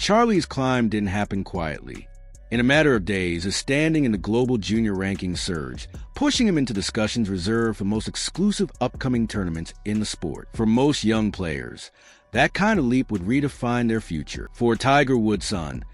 Charlie's climb didn't happen quietly. In a matter of days, his standing in the global junior rankings surged, pushing him into discussions reserved for most exclusive upcoming tournaments in the sport. For most young players, that kind of leap would redefine their future. For Tiger Woods' son,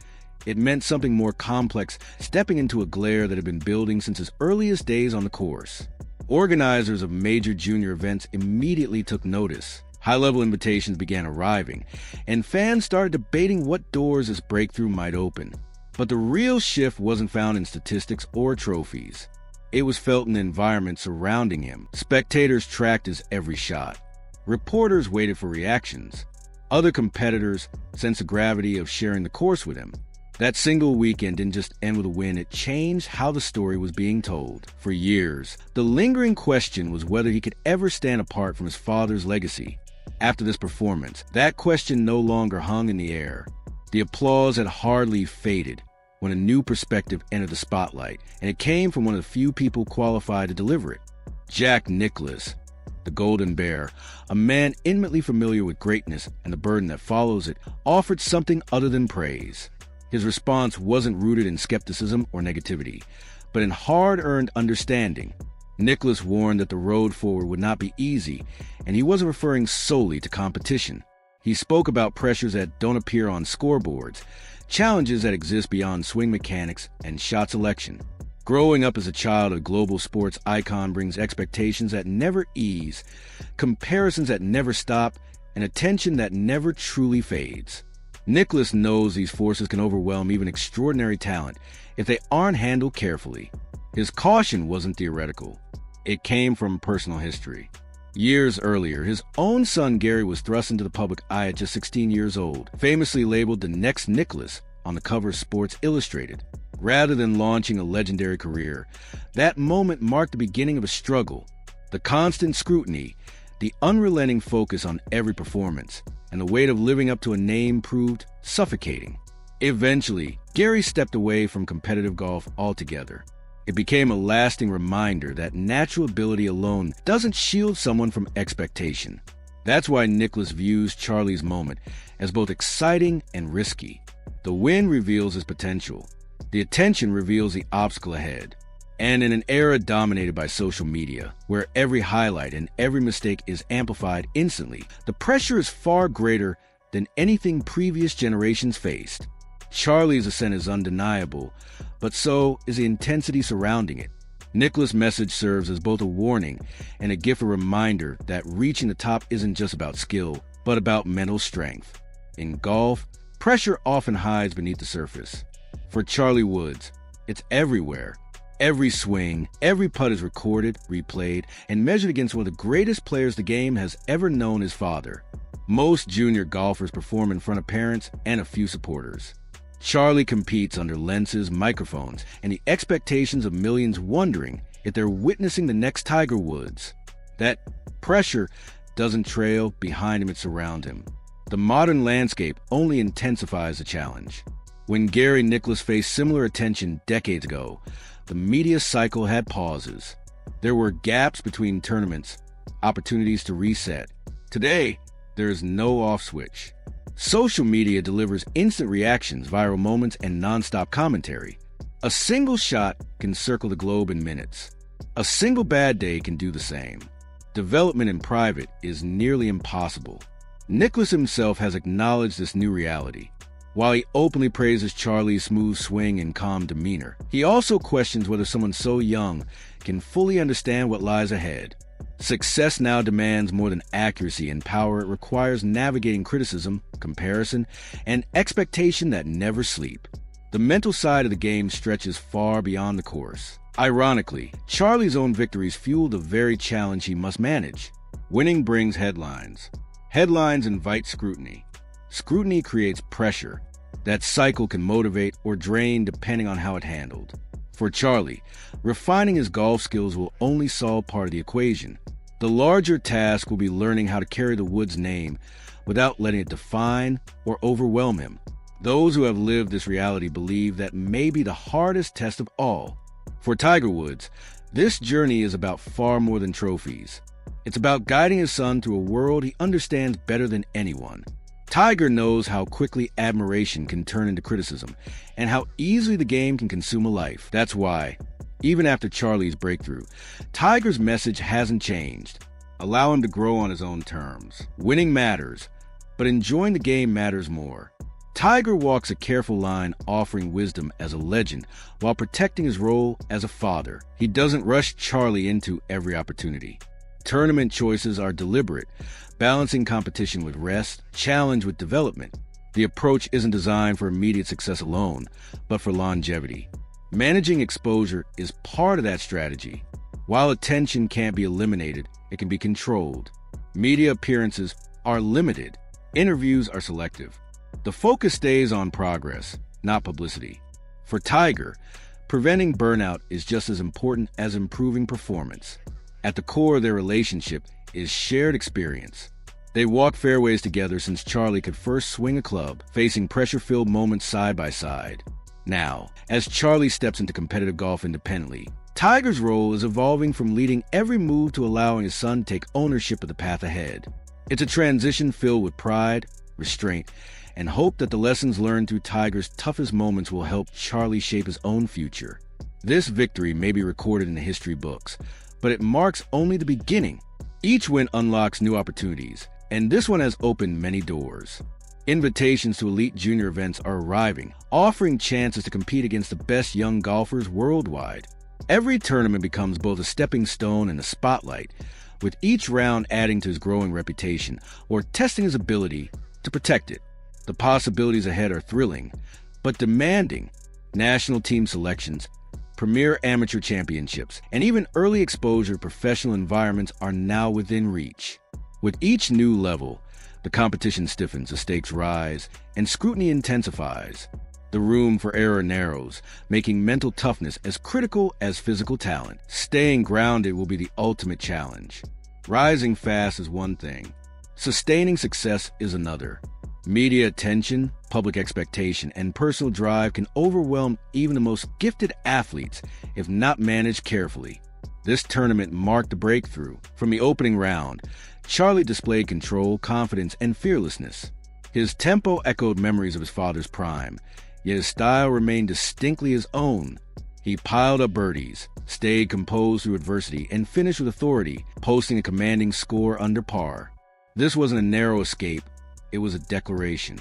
it meant something more complex, stepping into a glare that had been building since his earliest days on the course. Organizers of major junior events immediately took notice. High-level invitations began arriving, and fans started debating what doors this breakthrough might open. But the real shift wasn't found in statistics or trophies. It was felt in the environment surrounding him. Spectators tracked his every shot. Reporters waited for reactions. Other competitors sensed the gravity of sharing the course with him. That single weekend didn't just end with a win, it changed how the story was being told. For years, the lingering question was whether he could ever stand apart from his father's legacy. After this performance, that question no longer hung in the air. The applause had hardly faded when a new perspective entered the spotlight, and it came from one of the few people qualified to deliver it. Jack Nicklaus, the Golden Bear, a man intimately familiar with greatness and the burden that follows it, offered something other than praise. His response wasn't rooted in skepticism or negativity, but in hard-earned understanding. Nicklaus warned that the road forward would not be easy, and he wasn't referring solely to competition. He spoke about pressures that don't appear on scoreboards, challenges that exist beyond swing mechanics and shot selection. Growing up as a child of a global sports icon brings expectations that never ease, comparisons that never stop, and attention that never truly fades. Nicklaus knows these forces can overwhelm even extraordinary talent if they aren't handled carefully. His caution wasn't theoretical. It came from personal history. Years earlier, his own son Gary was thrust into the public eye at just 16 years old, famously labeled the next Nicklaus on the cover of Sports Illustrated. Rather than launching a legendary career, that moment marked the beginning of a struggle. The constant scrutiny, the unrelenting focus on every performance, and the weight of living up to a name proved suffocating. Eventually, Gary stepped away from competitive golf altogether. It became a lasting reminder that natural ability alone doesn't shield someone from expectation. That's why Nicklaus views Charlie's moment as both exciting and risky. The win reveals his potential. The attention reveals the obstacle ahead. And in an era dominated by social media, where every highlight and every mistake is amplified instantly, the pressure is far greater than anything previous generations faced. Charlie's ascent is undeniable, but so is the intensity surrounding it. Nicklaus' message serves as both a warning and a gift, a reminder that reaching the top isn't just about skill, but about mental strength. In golf, pressure often hides beneath the surface. For CharlieWoods, it's everywhere. Every swing, every putt is recorded, replayed, and measured against one of the greatest players the game has ever known, his father. Most junior golfers perform in front of parents and a few supporters. Charlie competes under lenses, microphones, and the expectations of millions wondering if they're witnessing the next Tiger Woods. That pressure doesn't trail behind him, it surrounds him. The modern landscape only intensifies the challenge. When Gary Nicklaus faced similar attention decades ago, the media cycle had pauses. There were gaps between tournaments, opportunities to reset. Today, there is no off switch. Social media delivers instant reactions, viral moments, and non-stop commentary. A single shot can circle the globe in minutes. A single bad day can do the same. Development in private is nearly impossible. Nicklaus himself has acknowledged this new reality. While he openly praises Charlie's smooth swing and calm demeanor, he also questions whether someone so young can fully understand what lies ahead. Success now demands more than accuracy and power. It requires navigating criticism, comparison, and expectation that never sleep. The mental side of the game stretches far beyond the course. Ironically, Charlie's own victories fuel the very challenge he must manage. Winning brings headlines. Headlines invite scrutiny. Scrutiny creates pressure. That cycle can motivate or drain depending on how it's handled. For Charlie, refining his golf skills will only solve part of the equation. The larger task will be learning how to carry the Woods name without letting it define or overwhelm him. Those who have lived this reality believe that may be the hardest test of all. For Tiger Woods, this journey is about far more than trophies. It's about guiding his son through a world he understands better than anyone. Tiger knows how quickly admiration can turn into criticism and how easily the game can consume a life. That's why, even after Charlie's breakthrough, Tiger's message hasn't changed. Allow him to grow on his own terms. Winning matters, but enjoying the game matters more. Tiger walks a careful line, offering wisdom as a legend while protecting his role as a father. He doesn't rush Charlie into every opportunity. Tournament choices are deliberate, balancing competition with rest, challenge with development. The approach isn't designed for immediate success alone, but for longevity. Managing exposure is part of that strategy. While attention can't be eliminated, it can be controlled. Media appearances are limited. Interviews are selective. The focus stays on progress, not publicity. For Tiger, preventing burnout is just as important as improving performance. At the core of their relationship is shared experience. They walked fairways together since Charlie could first swing a club, facing pressure-filled moments side by side. Now, as Charlie steps into competitive golf independently, Tiger's role is evolving from leading every move to allowing his son to take ownership of the path ahead. It's a transition filled with pride, restraint, and hope that the lessons learned through Tiger's toughest moments will help Charlie shape his own future. This victory may be recorded in the history books, but it marks only the beginning. Each win unlocks new opportunities, and this one has opened many doors. Invitations to elite junior events are arriving, offering chances to compete against the best young golfers worldwide. Every tournament becomes both a stepping stone and a spotlight, with each round adding to his growing reputation or testing his ability to protect it. The possibilities ahead are thrilling, but demanding. National team selections, premier amateur championships, and even early exposure to professional environments are now within reach. With each new level, the competition stiffens, the stakes rise, and scrutiny intensifies. The room for error narrows, making mental toughness as critical as physical talent. Staying grounded will be the ultimate challenge. Rising fast is one thing. Sustaining success is another. Media attention, public expectation, and personal drive can overwhelm even the most gifted athletes if not managed carefully. This tournament marked a breakthrough. From the opening round, Charlie displayed control, confidence, and fearlessness. His tempo echoed memories of his father's prime, yet his style remained distinctly his own. He piled up birdies, stayed composed through adversity, and finished with authority, posting a commanding score under par. This wasn't a narrow escape, it was a declaration.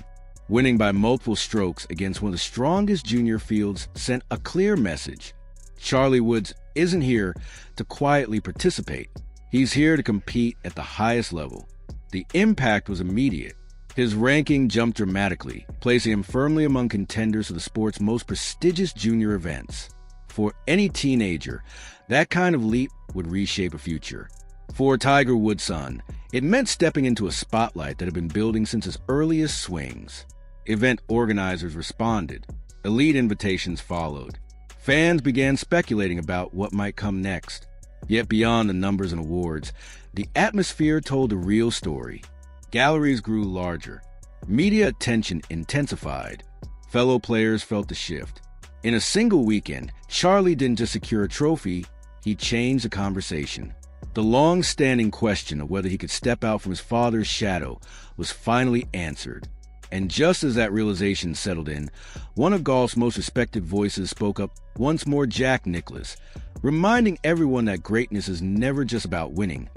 Winning by multiple strokes against one of the strongest junior fields sent a clear message. CharlieWoods isn't here to quietly participate. He's here to compete at the highest level. The impact was immediate. His ranking jumped dramatically, placing him firmly among contenders for the sport's most prestigious junior events. For any teenager, that kind of leap would reshape a future. For Tiger Woods' son, it meant stepping into a spotlight that had been building since his earliest swings. Event organizers responded. Elite invitations followed. Fans began speculating about what might come next. Yet beyond the numbers and awards, the atmosphere told a real story. Galleries grew larger. Media attention intensified. Fellow players felt the shift. In a single weekend, Charlie didn't just secure a trophy, he changed the conversation. The long-standing question of whether he could step out from his father's shadow was finally answered. And just as that realization settled in, one of golf's most respected voices spoke up once more, Jack Nicklaus, reminding everyone that greatness is never just about winning,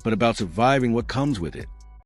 but about surviving what comes with it.